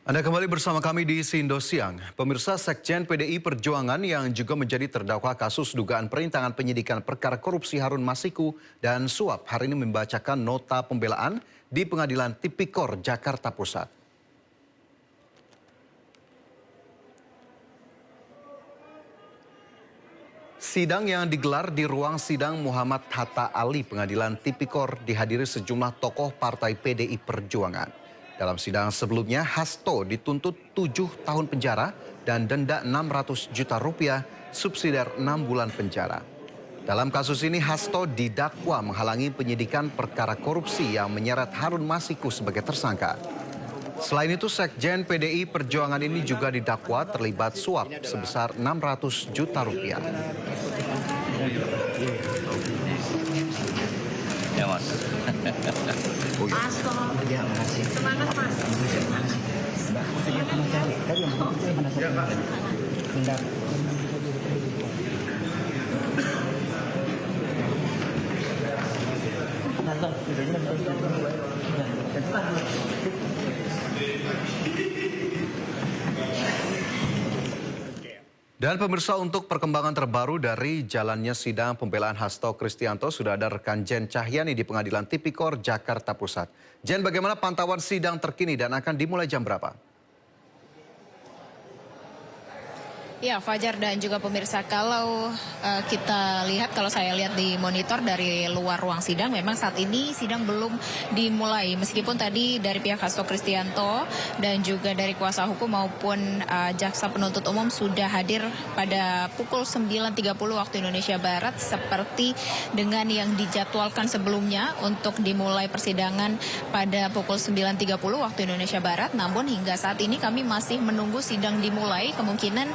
Anda kembali bersama kami di Sindo Siang. Pemirsa, Sekjen PDI Perjuangan yang juga menjadi terdakwa kasus dugaan perintangan penyidikan perkara korupsi Harun Masiku dan suap hari ini membacakan nota pembelaan di Pengadilan Tipikor Jakarta Pusat. Sidang yang digelar di ruang sidang Muhammad Hatta Ali Pengadilan Tipikor dihadiri sejumlah tokoh partai PDI Perjuangan. Dalam sidang sebelumnya, Hasto dituntut 7 tahun penjara dan denda 600 juta rupiah, subsidiar 6 bulan penjara. Dalam kasus ini, Hasto didakwa menghalangi penyidikan perkara korupsi yang menyeret Harun Masiku sebagai tersangka. Selain itu, Sekjen PDI Perjuangan ini juga didakwa terlibat suap sebesar 600 juta rupiah. Ya, Mas. Semangat, Mas. Dan pemirsa, untuk perkembangan terbaru dari jalannya sidang pembelaan Hasto Kristianto sudah ada rekan Jen Cahyani di Pengadilan Tipikor Jakarta Pusat. Jen, bagaimana pantauan sidang terkini dan akan dimulai jam berapa? Ya, Fajar dan juga pemirsa, kalau kalau saya lihat di monitor dari luar ruang sidang, memang saat ini sidang belum dimulai. Meskipun tadi dari pihak Hasto Kristianto dan juga dari kuasa hukum maupun jaksa penuntut umum sudah hadir pada pukul 9.30 waktu Indonesia Barat, seperti dengan yang dijadwalkan sebelumnya untuk dimulai persidangan pada pukul 9.30 waktu Indonesia Barat. Namun hingga saat ini kami masih menunggu sidang dimulai, kemungkinan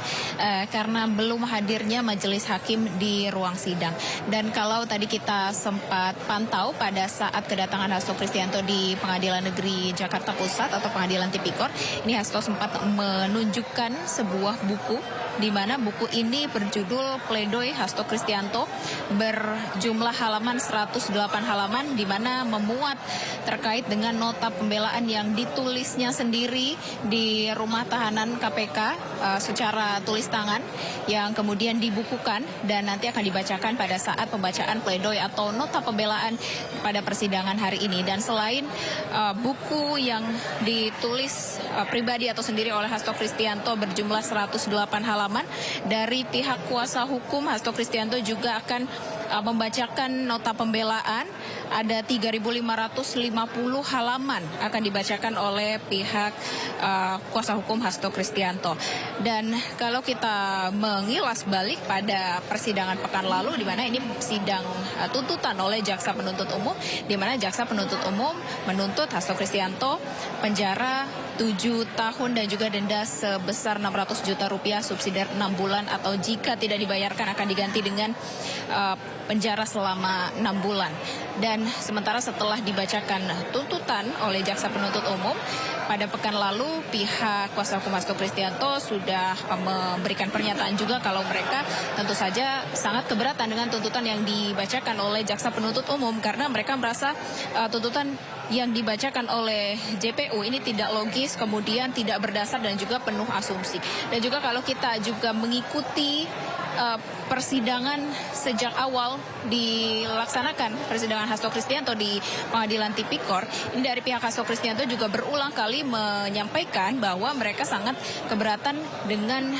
karena belum hadirnya majelis hakim di ruang sidang. Dan kalau tadi kita sempat pantau pada saat kedatangan Hasto Kristianto di Pengadilan Negeri Jakarta Pusat atau Pengadilan Tipikor, ini Hasto sempat menunjukkan sebuah buku, di mana buku ini berjudul Pledoi Hasto Kristianto, berjumlah halaman 108 halaman, di mana memuat terkait dengan nota pembelaan yang ditulisnya sendiri di rumah tahanan KPK secara tulis tangan, yang kemudian dibukukan dan nanti akan dibacakan pada saat pembacaan pledoi atau nota pembelaan pada persidangan hari ini. Dan selain buku yang ditulis pribadi atau sendiri oleh Hasto Kristianto berjumlah 108 halaman, dari pihak kuasa hukum Hasto Kristianto juga akan membacakan nota pembelaan. Ada 3.550 halaman akan dibacakan oleh pihak kuasa hukum Hasto Kristianto. Dan kalau kita mengilas balik pada persidangan pekan lalu, di mana ini sidang tuntutan oleh jaksa penuntut umum, di mana jaksa penuntut umum menuntut Hasto Kristianto penjara 7 tahun dan juga denda sebesar 600 juta rupiah, subsidiar 6 bulan, atau jika tidak dibayarkan akan diganti dengan penjara selama 6 bulan. Dan sementara setelah dibacakan tuntutan oleh jaksa penuntut umum, pada pekan lalu pihak kuasa hukum Hasto Kristianto sudah memberikan pernyataan juga kalau mereka tentu saja sangat keberatan dengan tuntutan yang dibacakan oleh jaksa penuntut umum, karena mereka merasa tuntutan yang dibacakan oleh JPU ini tidak logis, kemudian tidak berdasar dan juga penuh asumsi. Dan juga kalau kita juga mengikuti persidangan sejak awal dilaksanakan persidangan Hasto Kristianto di Pengadilan Tipikor, ini dari pihak Hasto Kristianto juga berulang kali menyampaikan bahwa mereka sangat keberatan dengan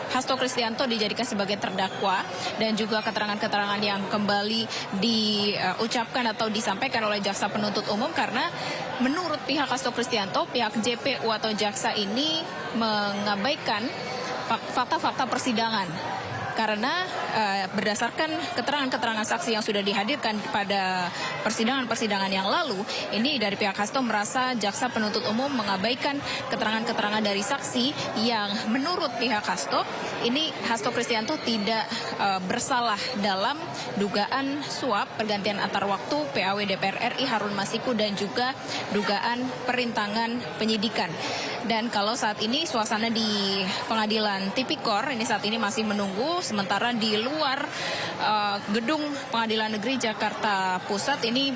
Hasto Kristianto dijadikan sebagai terdakwa, dan juga keterangan-keterangan yang kembali diucapkan atau disampaikan oleh jaksa penuntut umum, karena menurut pihak Hasto Kristianto, pihak JPU atau jaksa ini mengabaikan fakta-fakta persidangan, karena berdasarkan keterangan-keterangan saksi yang sudah dihadirkan pada persidangan-persidangan yang lalu, ini dari pihak Hasto merasa jaksa penuntut umum mengabaikan keterangan-keterangan dari saksi yang menurut pihak Hasto, ini Hasto Kristianto tidak bersalah dalam dugaan suap pergantian antar waktu PAW DPR RI Harun Masiku dan juga dugaan perintangan penyidikan. Dan kalau saat ini suasana di Pengadilan Tipikor ini saat ini masih menunggu, sementara di luar gedung Pengadilan Negeri Jakarta Pusat ini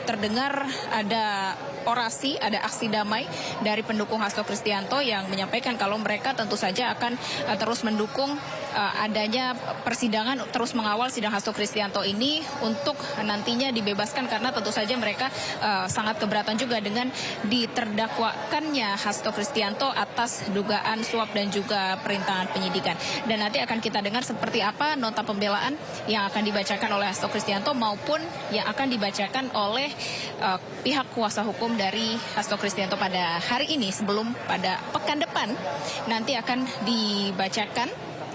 terdengar ada orasi, ada aksi damai dari pendukung Hasto Kristianto yang menyampaikan kalau mereka tentu saja akan terus mendukung adanya persidangan, terus mengawal sidang Hasto Kristianto ini untuk nantinya dibebaskan karena tentu saja mereka sangat keberatan juga dengan diterdakwakannya Hasto Kristianto atas dugaan suap dan juga perintangan penyidikan. Dan nanti akan kita dengar seperti apa nota pembelaan yang akan dibacakan oleh Hasto Kristianto maupun yang akan dibacakan oleh pihak kuasa hukum dari Hasto Kristianto pada hari ini, sebelum pada pekan depan nanti akan dibacakan.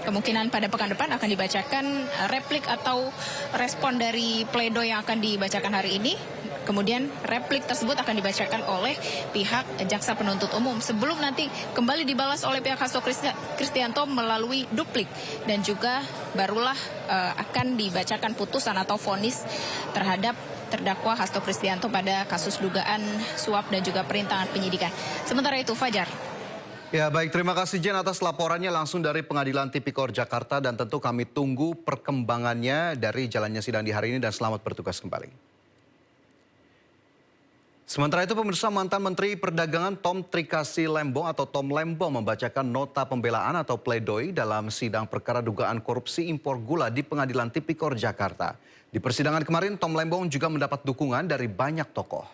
Kemungkinan pada pekan depan akan dibacakan replik atau respon dari pledoi yang akan dibacakan hari ini. Kemudian replik tersebut akan dibacakan oleh pihak jaksa penuntut umum sebelum nanti kembali dibalas oleh pihak Hasto Kristianto melalui duplik, dan juga barulah akan dibacakan putusan atau vonis terhadap terdakwa Hasto Kristianto pada kasus dugaan suap dan juga perintangan penyidikan. Sementara itu, Fajar. Ya baik, terima kasih Jen atas laporannya langsung dari Pengadilan Tipikor Jakarta, dan tentu kami tunggu perkembangannya dari jalannya sidang di hari ini, dan selamat bertugas kembali. Sementara itu pemirsa, mantan Menteri Perdagangan Tom Trikasi Lembong atau Tom Lembong membacakan nota pembelaan atau pledoi dalam sidang perkara dugaan korupsi impor gula di Pengadilan Tipikor Jakarta. Di persidangan kemarin Tom Lembong juga mendapat dukungan dari banyak tokoh.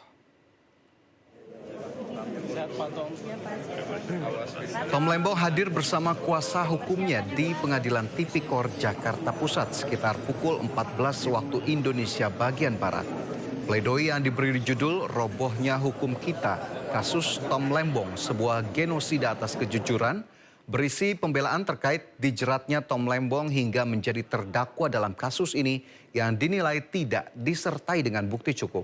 Tom Lembong hadir bersama kuasa hukumnya di Pengadilan Tipikor Jakarta Pusat sekitar pukul 14 waktu Indonesia bagian Barat. Pledoi yang diberi judul Robohnya Hukum Kita, kasus Tom Lembong, sebuah genosida atas kejujuran, berisi pembelaan terkait dijeratnya Tom Lembong hingga menjadi terdakwa dalam kasus ini yang dinilai tidak disertai dengan bukti cukup.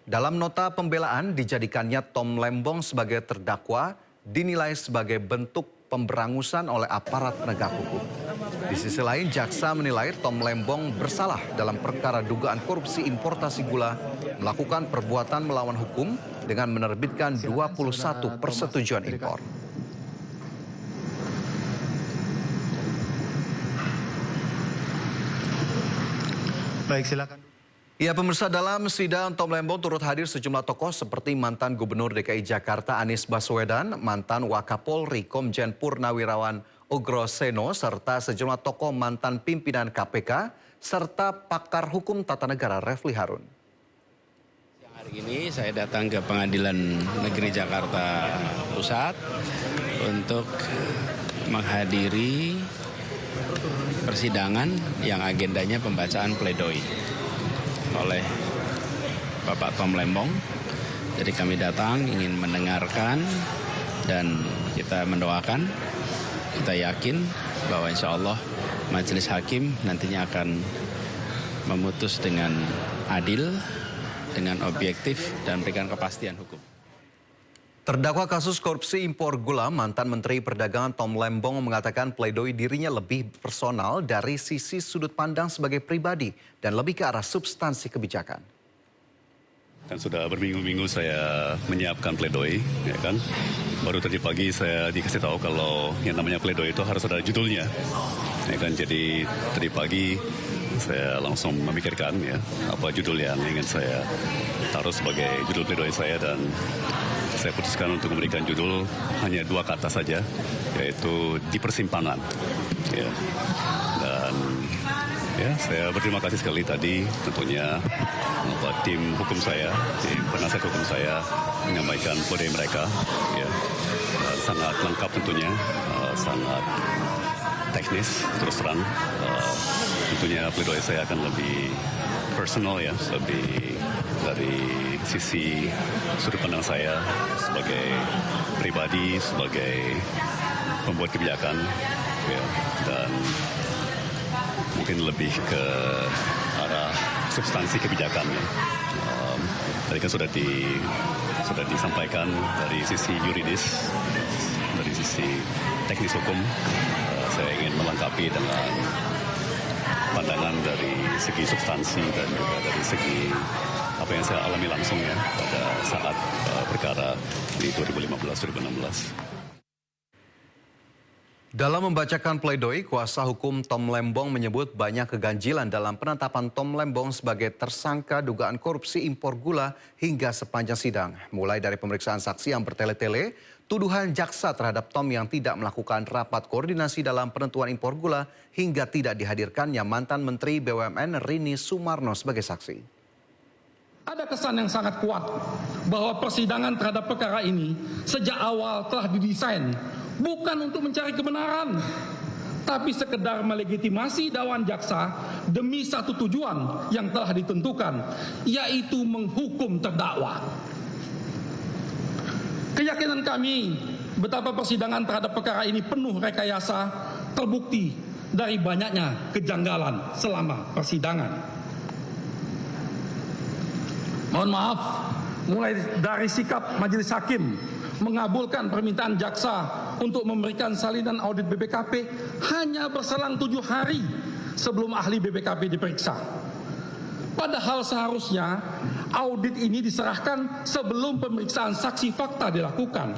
Dalam nota pembelaan dijadikannya Tom Lembong sebagai terdakwa dinilai sebagai bentuk pemberangusan oleh aparat penegak hukum. Di sisi lain, jaksa menilai Tom Lembong bersalah dalam perkara dugaan korupsi importasi gula, melakukan perbuatan melawan hukum dengan menerbitkan 21 persetujuan impor. Baik, silakan. Ya pemirsa, dalam sidang Tom Lembong turut hadir sejumlah tokoh seperti mantan Gubernur DKI Jakarta Anies Baswedan, mantan Wakapolri Komjen Purnawirawan Ugroseno, serta sejumlah tokoh mantan pimpinan KPK, serta pakar hukum tata negara Refli Harun. Hari ini saya datang ke Pengadilan Negeri Jakarta Pusat untuk menghadiri persidangan yang agendanya pembacaan pledoi oleh Bapak Tom Lembong. Jadi kami datang ingin mendengarkan dan kita mendoakan, kita yakin bahwa insya Allah majelis hakim nantinya akan memutus dengan adil, dengan objektif dan berikan kepastian hukum. Terdakwa kasus korupsi impor gula, mantan Menteri Perdagangan Tom Lembong mengatakan pledoi dirinya lebih personal dari sisi sudut pandang sebagai pribadi dan lebih ke arah substansi kebijakan. Dan sudah berminggu-minggu saya menyiapkan pledoi, ya kan. Baru tadi pagi saya dikasih tahu kalau yang namanya pledoi itu harus ada judulnya, ya kan. Jadi tadi pagi saya langsung memikirkan ya apa judul yang ingin saya taruh sebagai judul pledoi saya, dan saya putuskan untuk memberikan judul hanya 2 kata saja, yaitu di persimpangan. Ya. Dan ya, saya berterima kasih sekali tadi tentunya tim hukum saya, tim penasihat hukum saya menyampaikan pledoi mereka. Ya. Sangat lengkap tentunya, sangat teknis, terus terang. Tentunya pledoi saya akan lebih personal ya, lebih dari sisi sudut pandang saya sebagai pribadi, sebagai pembuat kebijakan, ya, dan mungkin lebih ke arah substansi kebijakan. Ya. Tadi kan sudah disampaikan dari sisi yuridis, dari sisi teknis hukum. Saya ingin melengkapi dengan pandangan dari segi substansi dan juga dari segi apa yang saya alami langsung ya pada saat perkara di 2015-2016. Dalam membacakan pledoi, kuasa hukum Tom Lembong menyebut banyak keganjilan dalam penetapan Tom Lembong sebagai tersangka dugaan korupsi impor gula hingga sepanjang sidang. Mulai dari pemeriksaan saksi yang bertele-tele, tuduhan jaksa terhadap Tom yang tidak melakukan rapat koordinasi dalam penentuan impor gula hingga tidak dihadirkannya mantan Menteri BUMN Rini Sumarno sebagai saksi. Ada kesan yang sangat kuat bahwa persidangan terhadap perkara ini sejak awal telah didesain bukan untuk mencari kebenaran, tapi sekedar melegitimasi dakwaan jaksa demi satu tujuan yang telah ditentukan, yaitu menghukum terdakwa. Keyakinan kami betapa persidangan terhadap perkara ini penuh rekayasa terbukti dari banyaknya kejanggalan selama persidangan. Mohon maaf, mulai dari sikap majelis hakim mengabulkan permintaan jaksa untuk memberikan salinan audit BPKP hanya berselang 7 hari sebelum ahli BPKP diperiksa. Padahal seharusnya audit ini diserahkan sebelum pemeriksaan saksi fakta dilakukan.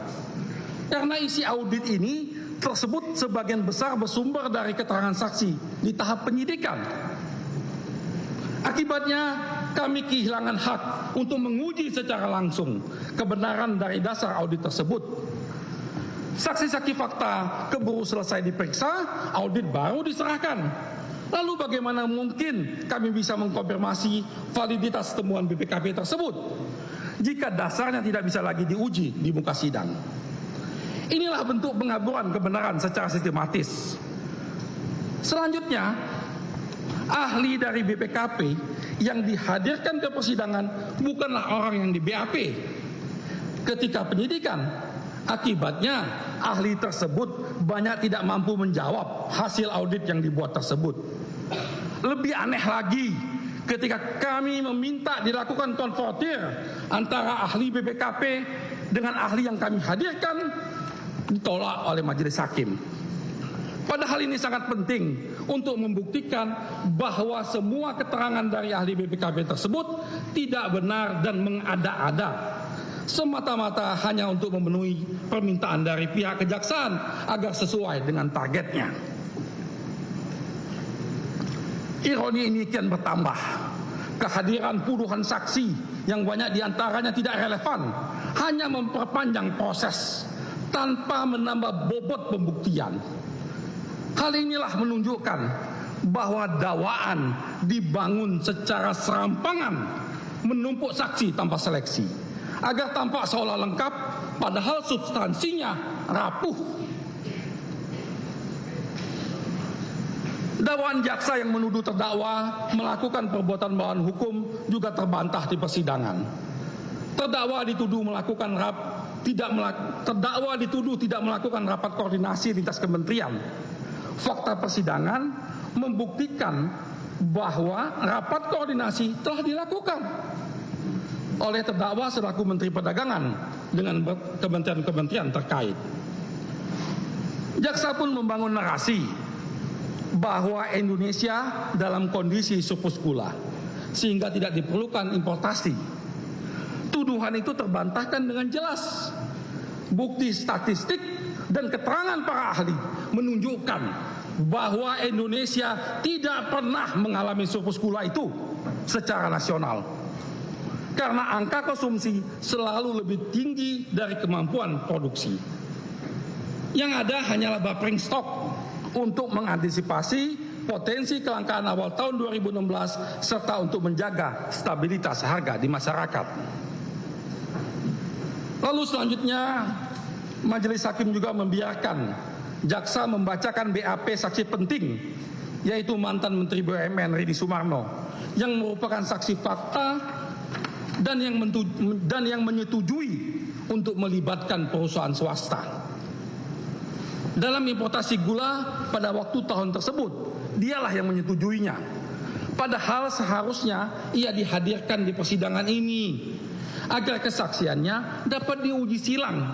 Karena isi audit ini tersebut sebagian besar bersumber dari keterangan saksi di tahap penyidikan. Akibatnya kami kehilangan hak untuk menguji secara langsung kebenaran dari dasar audit tersebut. Saksi-saksi fakta keburu selesai diperiksa, audit baru diserahkan. Lalu bagaimana mungkin kami bisa mengkonfirmasi validitas temuan BPKP tersebut jika dasarnya tidak bisa lagi diuji di muka sidang? Inilah bentuk pengaburan kebenaran secara sistematis. Selanjutnya, ahli dari BPKP yang dihadirkan ke persidangan bukanlah orang yang di BAP ketika penyidikan. Akibatnya ahli tersebut banyak tidak mampu menjawab hasil audit yang dibuat tersebut. Lebih aneh lagi, ketika kami meminta dilakukan konfrontir antara ahli BPKP dengan ahli yang kami hadirkan, ditolak oleh majelis hakim. Padahal ini sangat penting untuk membuktikan bahwa semua keterangan dari ahli BPKP tersebut tidak benar dan mengada-ada, semata-mata hanya untuk memenuhi permintaan dari pihak kejaksaan agar sesuai dengan targetnya. Ironi ini kian bertambah. Kehadiran puluhan saksi yang banyak diantaranya tidak relevan hanya memperpanjang proses tanpa menambah bobot pembuktian. Hal inilah menunjukkan bahwa dakwaan dibangun secara serampangan, menumpuk saksi tanpa seleksi, agar tampak seolah lengkap, padahal substansinya rapuh. Dakwaan jaksa yang menuduh terdakwa melakukan perbuatan melawan hukum juga terbantah di persidangan. Terdakwa dituduh tidak melakukan rapat koordinasi lintas kementerian. Fakta persidangan membuktikan bahwa rapat koordinasi telah dilakukan oleh terdakwa selaku Menteri Perdagangan dengan kementerian-kementerian terkait. Jaksa pun membangun narasi bahwa Indonesia dalam kondisi surplus gula sehingga tidak diperlukan importasi. Tuduhan itu terbantahkan dengan jelas. Bukti statistik dan keterangan para ahli menunjukkan bahwa Indonesia tidak pernah mengalami surplus gula itu secara nasional. Karena angka konsumsi selalu lebih tinggi dari kemampuan produksi. Yang ada hanyalah buffering stock untuk mengantisipasi potensi kelangkaan awal tahun 2016 serta untuk menjaga stabilitas harga di masyarakat. Lalu selanjutnya, majelis hakim juga membiarkan jaksa membacakan BAP saksi penting, yaitu mantan Menteri BUMN Rini Sumarno, yang merupakan saksi fakta dan yang menyetujui untuk melibatkan perusahaan swasta dalam importasi gula pada waktu tahun tersebut. Dialah yang menyetujuinya. Padahal seharusnya ia dihadirkan di persidangan ini agar kesaksiannya dapat diuji silang.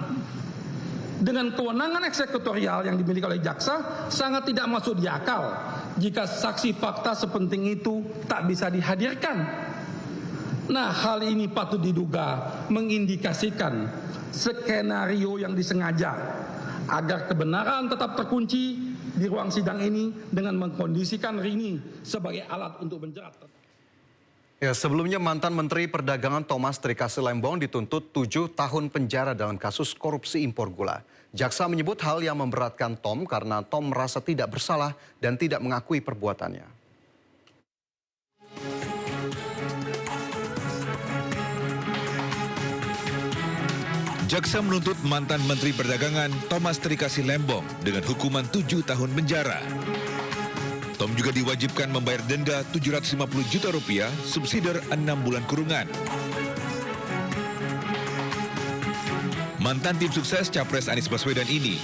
Dengan kewenangan eksekutorial yang dimiliki oleh jaksa, sangat tidak masuk di akal jika saksi fakta sepenting itu tak bisa dihadirkan. Nah, hal ini patut diduga mengindikasikan skenario yang disengaja agar kebenaran tetap terkunci di ruang sidang ini dengan mengkondisikan Rini sebagai alat untuk menjerat. Ya, sebelumnya mantan Menteri Perdagangan Thomas Trikasi Lembong dituntut 7 tahun penjara dalam kasus korupsi impor gula. Jaksa menyebut hal yang memberatkan Tom karena Tom merasa tidak bersalah dan tidak mengakui perbuatannya. Jaksa menuntut mantan Menteri Perdagangan Thomas Trikasi Lembong dengan hukuman 7 tahun penjara. Tom juga diwajibkan membayar denda 750 juta rupiah, subsidiar 6 bulan kurungan. Mantan tim sukses Capres Anies Baswedan ini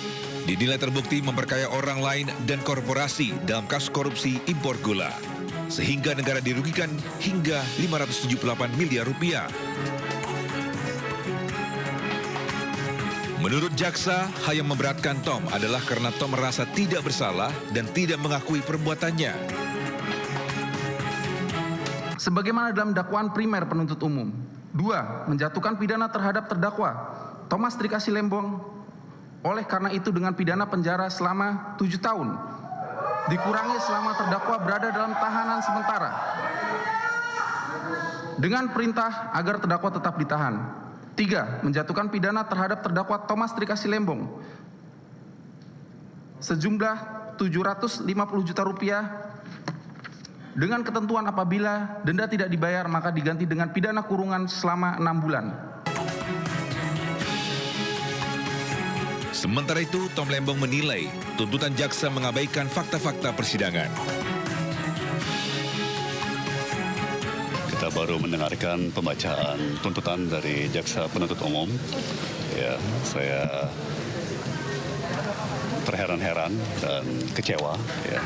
dinilai terbukti memperkaya orang lain dan korporasi dalam kasus korupsi impor gula, sehingga negara dirugikan hingga 578 miliar rupiah. Menurut jaksa, hal yang memberatkan Tom adalah karena Tom merasa tidak bersalah dan tidak mengakui perbuatannya. Sebagaimana dalam dakwaan primer penuntut umum. 2. Menjatuhkan pidana terhadap terdakwa Thomas Trikasi Lembong oleh karena itu dengan pidana penjara selama 7 tahun. Dikurangi selama terdakwa berada dalam tahanan sementara. Dengan perintah agar terdakwa tetap ditahan. 3. Menjatuhkan pidana terhadap terdakwa Thomas Trikasi Lembong sejumlah 750 juta rupiah dengan ketentuan apabila denda tidak dibayar maka diganti dengan pidana kurungan selama 6 bulan. Sementara itu, Tom Lembong menilai tuntutan jaksa mengabaikan fakta-fakta persidangan. Kita baru mendengarkan pembacaan tuntutan dari jaksa penuntut umum. Ya, saya terheran-heran dan kecewa ya,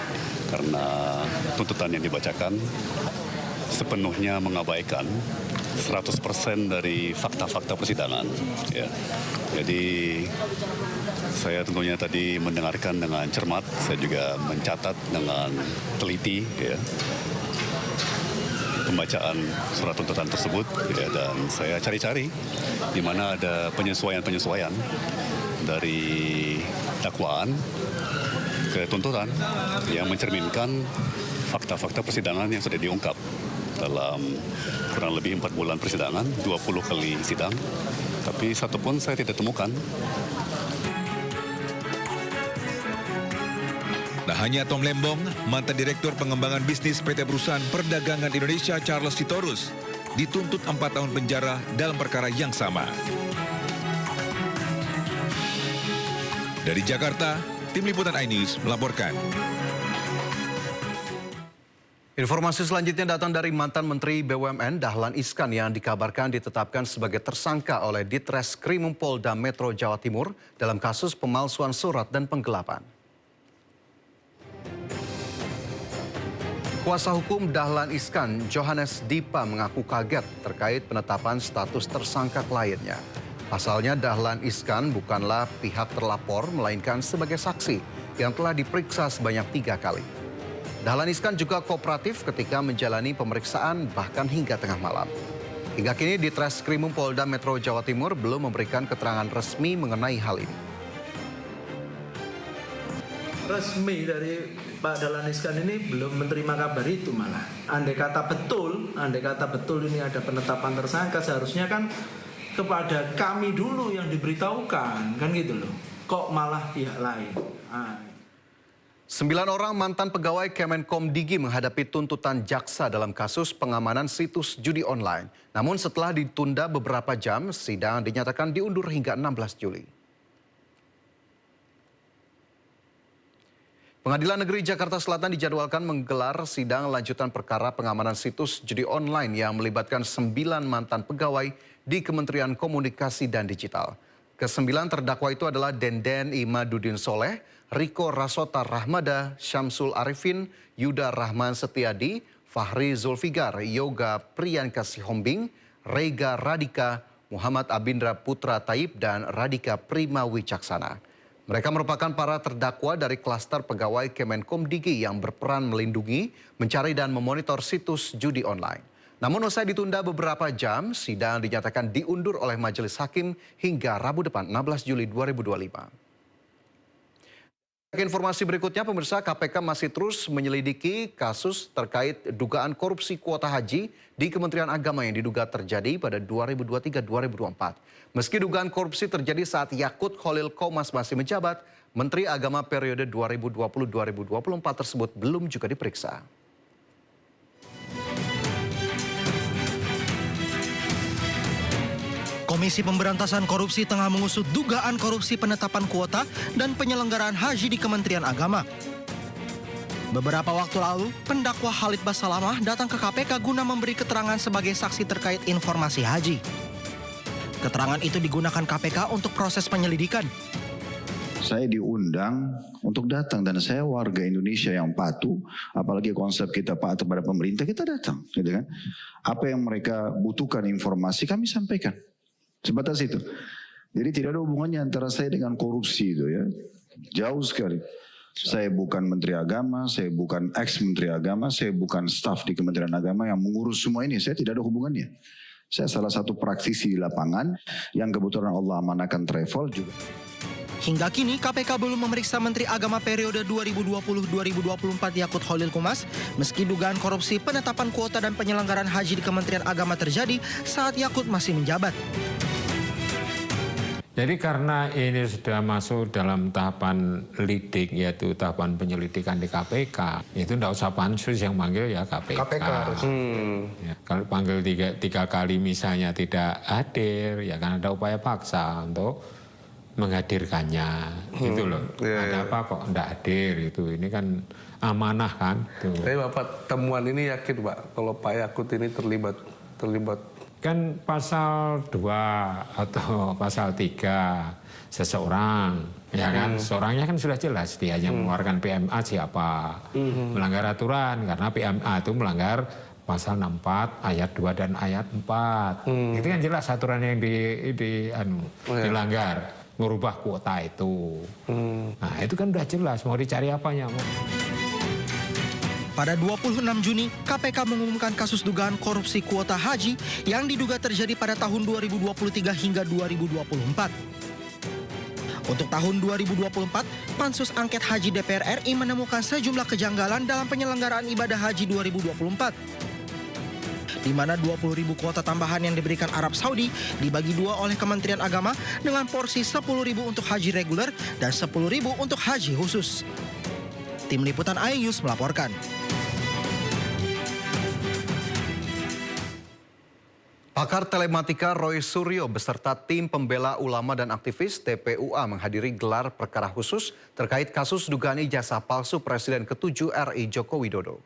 karena tuntutan yang dibacakan sepenuhnya mengabaikan 100% dari fakta-fakta persidangan. Ya. Jadi saya tentunya tadi mendengarkan dengan cermat, saya juga mencatat dengan teliti ya, pembacaan surat tuntutan tersebut ya, dan saya cari-cari di mana ada penyesuaian-penyesuaian dari dakwaan ke tuntutan yang mencerminkan fakta-fakta persidangan yang sudah diungkap dalam kurang lebih 4 bulan persidangan, 20 kali sidang, tapi satu pun saya tidak temukan. Nah, hanya Tom Lembong, mantan Direktur Pengembangan Bisnis PT Perusahaan Perdagangan Indonesia Charles Sitorus, dituntut 4 tahun penjara dalam perkara yang sama. Dari Jakarta, Tim Liputan iNews melaporkan. Informasi selanjutnya datang dari mantan Menteri BUMN Dahlan Iskan yang dikabarkan ditetapkan sebagai tersangka oleh Ditreskrimum Polda Metro Jawa Timur dalam kasus pemalsuan surat dan penggelapan. Kuasa hukum Dahlan Iskan, Johannes Dipa, mengaku kaget terkait penetapan status tersangka kliennya. Pasalnya Dahlan Iskan bukanlah pihak terlapor, melainkan sebagai saksi yang telah diperiksa sebanyak 3 kali. Dahlan Iskan juga kooperatif ketika menjalani pemeriksaan bahkan hingga tengah malam. Hingga kini Ditreskrimum Polda Metro Jawa Timur belum memberikan keterangan resmi mengenai hal ini. Resmi dari Pak Dahlan Iskan ini belum menerima kabar itu malah. Andai kata betul ini ada penetapan tersangka, seharusnya kan kepada kami dulu yang diberitahukan, kan gitu loh. Kok malah pihak lain? 9 orang mantan pegawai Kemenkomdigi menghadapi tuntutan jaksa dalam kasus pengamanan situs judi online. Namun setelah ditunda beberapa jam, sidang dinyatakan diundur hingga 16 Juli. Pengadilan Negeri Jakarta Selatan dijadwalkan menggelar sidang lanjutan perkara pengamanan situs judi online yang melibatkan 9 mantan pegawai di Kementerian Komunikasi dan Digital. Ke-9 terdakwa itu adalah Denden Imadudin Soleh, Riko Rasota Rahmada, Syamsul Arifin, Yuda Rahman Setiadi, Fahri Zulfigar, Yoga Priyanka Sihombing, Rega Radika, Muhammad Abindra Putra Taib, dan Radika Prima Wicaksana. Mereka merupakan para terdakwa dari klaster pegawai Kemenkomdigi yang berperan melindungi, mencari dan memonitor situs judi online. Namun usai ditunda beberapa jam, sidang dinyatakan diundur oleh Majelis Hakim hingga Rabu depan 16 Juli 2025. Informasi berikutnya, pemirsa, KPK masih terus menyelidiki kasus terkait dugaan korupsi kuota haji di Kementerian Agama yang diduga terjadi pada 2023-2024. Meski dugaan korupsi terjadi saat Yakut Khalil Qomas masih menjabat, Menteri Agama periode 2020-2024 tersebut belum juga diperiksa. Komisi Pemberantasan Korupsi tengah mengusut dugaan korupsi penetapan kuota dan penyelenggaraan haji di Kementerian Agama. Beberapa waktu lalu, pendakwa Khalid Basalamah datang ke KPK guna memberi keterangan sebagai saksi terkait informasi haji. Keterangan itu digunakan KPK untuk proses penyelidikan. Saya diundang untuk datang dan saya warga Indonesia yang patuh, apalagi konsep kita patuh pada pemerintah, kita datang, gitu kan? Apa yang mereka butuhkan informasi kami sampaikan. Sebatas itu. Jadi tidak ada hubungannya antara saya dengan korupsi itu ya. Jauh sekali. Saya bukan Menteri Agama, saya bukan ex-Menteri Agama, saya bukan staf di Kementerian Agama yang mengurus semua ini. Saya tidak ada hubungannya. Saya salah satu praktisi di lapangan yang kebetulan Allah amanahkan travel juga. Hingga kini KPK belum memeriksa Menteri Agama periode 2020-2024 Yakut Khalil Qomas meski dugaan korupsi penetapan kuota dan penyelenggaraan haji di Kementerian Agama terjadi saat Yakut masih menjabat. Jadi karena ini sudah masuk dalam tahapan lidik, yaitu tahapan penyelidikan di KPK, itu tidak usah pansus yang manggil ya KPK. KPK harus. Ya, kalau panggil tiga kali misalnya tidak hadir, ya kan ada upaya paksa untuk menghadirkannya, gitu loh. Ada apa kok tidak hadir itu? Ini kan amanah kan. Tuh. Tapi Bapak temuan ini yakin Pak kalau Pak Yakut ini terlibat? Kan pasal 2 atau pasal 3 seseorang, ya kan, seorangnya kan sudah jelas dia yang mengeluarkan PMA siapa, melanggar aturan karena PMA itu melanggar pasal 64 ayat 2 dan ayat 4. Itu kan jelas aturan yang dilanggar, merubah kuota itu. Nah itu kan udah jelas, mau dicari apanya. Pada 26 Juni, KPK mengumumkan kasus dugaan korupsi kuota haji yang diduga terjadi pada tahun 2023 hingga 2024. Untuk tahun 2024, Pansus Angket Haji DPR RI menemukan sejumlah kejanggalan dalam penyelenggaraan ibadah haji 2024. Di mana 20.000 kuota tambahan yang diberikan Arab Saudi dibagi dua oleh Kementerian Agama dengan porsi 10.000 untuk haji reguler dan 10.000 untuk haji khusus. Tim Liputan iNews melaporkan. Pakar telematika Roy Suryo beserta tim pembela ulama dan aktivis TPUA menghadiri gelar perkara khusus terkait kasus dugaan ijazah palsu Presiden ke-7 RI Joko Widodo.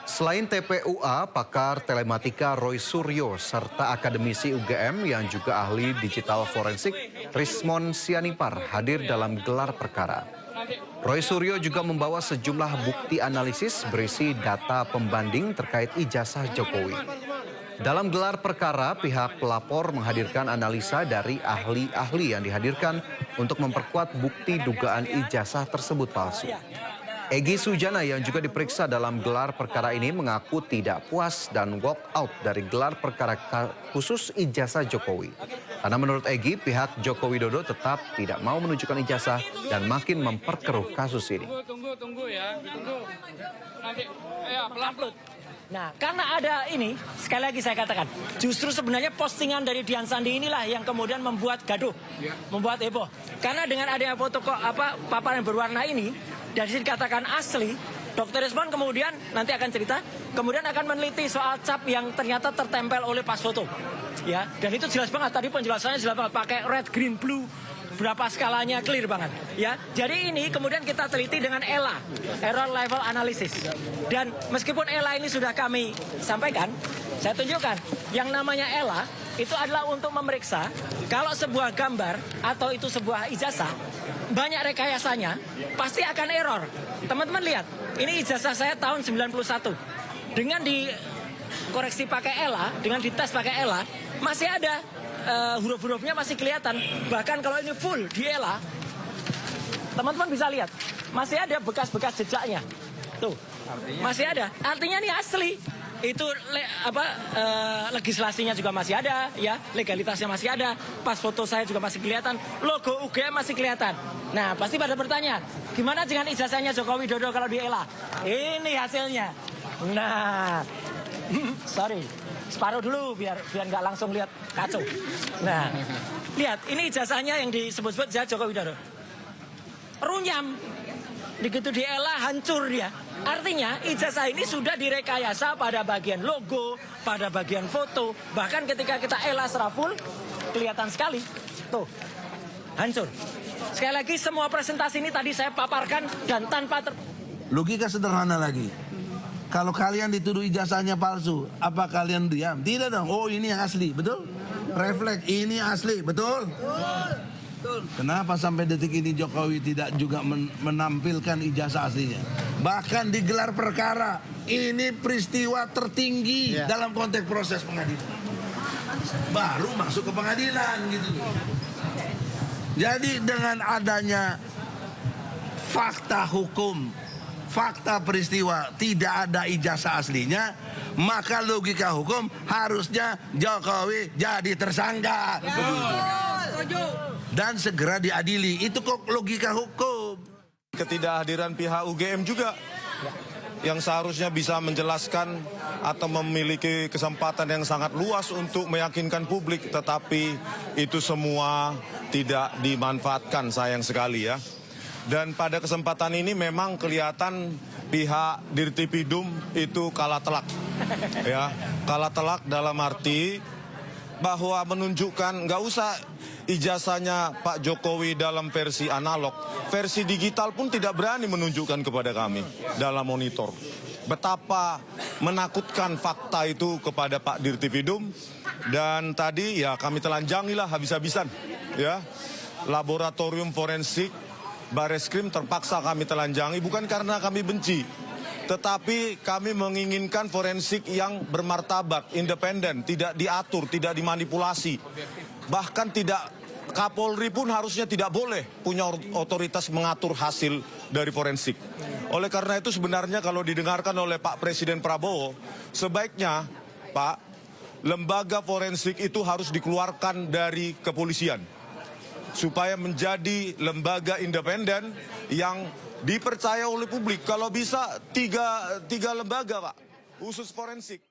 Selain TPUA, pakar telematika Roy Suryo serta akademisi UGM yang juga ahli digital forensik Rismon Sianipar hadir dalam gelar perkara. Roy Suryo juga membawa sejumlah bukti analisis berisi data pembanding terkait ijazah Jokowi. Dalam gelar perkara, pihak pelapor menghadirkan analisa dari ahli-ahli yang dihadirkan untuk memperkuat bukti dugaan ijazah tersebut palsu. Egy Sujana yang juga diperiksa dalam gelar perkara ini mengaku tidak puas dan walk out dari gelar perkara khusus ijazah Jokowi. Karena menurut Egy, pihak Joko Widodo tetap tidak mau menunjukkan ijazah dan makin memperkeruh kasus ini. Tunggu ya, tunggu. Nanti, ya pelan-pelan. Nah, karena ada ini, sekali lagi saya katakan, justru sebenarnya postingan dari Dian Sandi inilah yang kemudian membuat gaduh, membuat heboh. Karena dengan adanya foto paparan berwarna ini, dari sini dikatakan asli, Dr. Rismon kemudian nanti akan cerita, kemudian akan meneliti soal cap yang ternyata tertempel oleh pas foto. Ya, dan itu jelas banget, tadi penjelasannya jelas banget, pakai red, green, blue, berapa skalanya clear banget. Ya, jadi ini kemudian kita teliti dengan ELA, Error Level Analysis. Dan meskipun ELA ini sudah kami sampaikan, saya tunjukkan, yang namanya ELA itu adalah untuk memeriksa kalau sebuah gambar atau itu sebuah ijazah, banyak rekayasanya, pasti akan error. Teman-teman lihat, ini ijazah saya tahun 91. Dengan dikoreksi pakai ELA, dengan dites pakai ELA, masih ada huruf-hurufnya masih kelihatan. Bahkan kalau ini full di ELA, teman-teman bisa lihat, masih ada bekas-bekas jejaknya. Tuh, masih ada. Artinya ini asli. itu legislasinya juga masih ada, ya, legalitasnya masih ada. Pas foto saya juga masih kelihatan, logo UGM masih kelihatan. Nah, pasti pada bertanya, gimana dengan ijazahnya Joko Widodo kalau di ELA? Ini hasilnya. Nah, sorry, separuh dulu biar nggak langsung lihat kacau. Nah, lihat, ini ijazahnya yang disebut-sebut Joko Widodo. Runyam. Begitu di ELA hancur dia. Artinya ijazah ini sudah direkayasa pada bagian logo, pada bagian foto. Bahkan ketika kita ELA secara full, kelihatan sekali. Tuh, hancur. Sekali lagi semua presentasi ini tadi saya paparkan dan tanpa Logika sederhana lagi. Kalau kalian dituduh ijazahnya palsu, apa kalian diam? Tidak dong. Oh, ini yang asli, betul? Refleks, ini asli, betul? Betul. Kenapa sampai detik ini Jokowi tidak juga menampilkan ijazah aslinya? Bahkan digelar perkara, ini peristiwa tertinggi dalam konteks proses pengadilan. Baru masuk ke pengadilan gitu. Jadi dengan adanya fakta hukum, fakta peristiwa tidak ada ijazah aslinya, maka logika hukum harusnya Jokowi jadi tersangka. Dan segera diadili. Itu kok logika hukum. Ketidakhadiran pihak UGM juga yang seharusnya bisa menjelaskan atau memiliki kesempatan yang sangat luas untuk meyakinkan publik, tetapi itu semua tidak dimanfaatkan, sayang sekali ya. Dan pada kesempatan ini memang kelihatan pihak Dirtipidum itu kalah telak. Ya, kalah telak dalam arti bahwa menunjukkan nggak usah ijazahnya Pak Jokowi dalam versi analog, versi digital pun tidak berani menunjukkan kepada kami dalam monitor. Betapa menakutkan fakta itu kepada Pak Dirtipidum. Dan tadi ya kami telanjangilah habis-habisan ya. Laboratorium forensik Bareskrim terpaksa kami telanjangi, bukan karena kami benci, tetapi kami menginginkan forensik yang bermartabat, independen, tidak diatur, tidak dimanipulasi. Bahkan tidak, Kapolri pun harusnya tidak boleh punya otoritas mengatur hasil dari forensik. Oleh karena itu sebenarnya kalau didengarkan oleh Pak Presiden Prabowo, sebaiknya Pak, lembaga forensik itu harus dikeluarkan dari kepolisian, supaya menjadi lembaga independen yang dipercaya oleh publik. Kalau bisa tiga lembaga Pak, khusus forensik.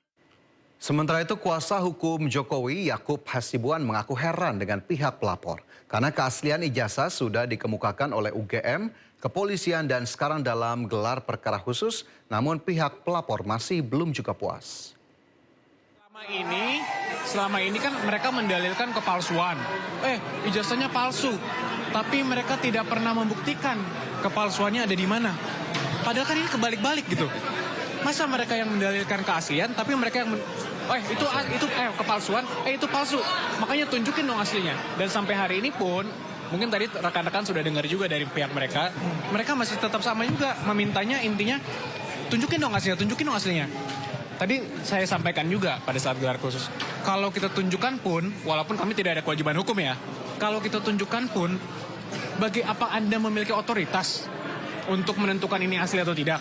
Sementara itu kuasa hukum Jokowi Yakub Hasibuan mengaku heran dengan pihak pelapor karena keaslian ijazah sudah dikemukakan oleh UGM, kepolisian dan sekarang dalam gelar perkara khusus, namun pihak pelapor masih belum juga puas. Selama ini kan mereka mendalilkan kepalsuan. Ijazahnya palsu, tapi mereka tidak pernah membuktikan kepalsuannya ada di mana. Padahal kan ini kebalik-balik gitu. Masa mereka yang mendalilkan keaslian, tapi mereka yang itu kepalsuan, itu palsu. Makanya tunjukin dong aslinya. Dan sampai hari ini pun, mungkin tadi rekan-rekan sudah dengar juga dari pihak mereka, mereka masih tetap sama juga memintanya, intinya tunjukin dong aslinya. Tadi saya sampaikan juga pada saat gelar khusus, kalau kita tunjukkan pun, walaupun kami tidak ada kewajiban hukum ya, kalau kita tunjukkan pun, bagi apa Anda memiliki otoritas untuk menentukan ini asli atau tidak?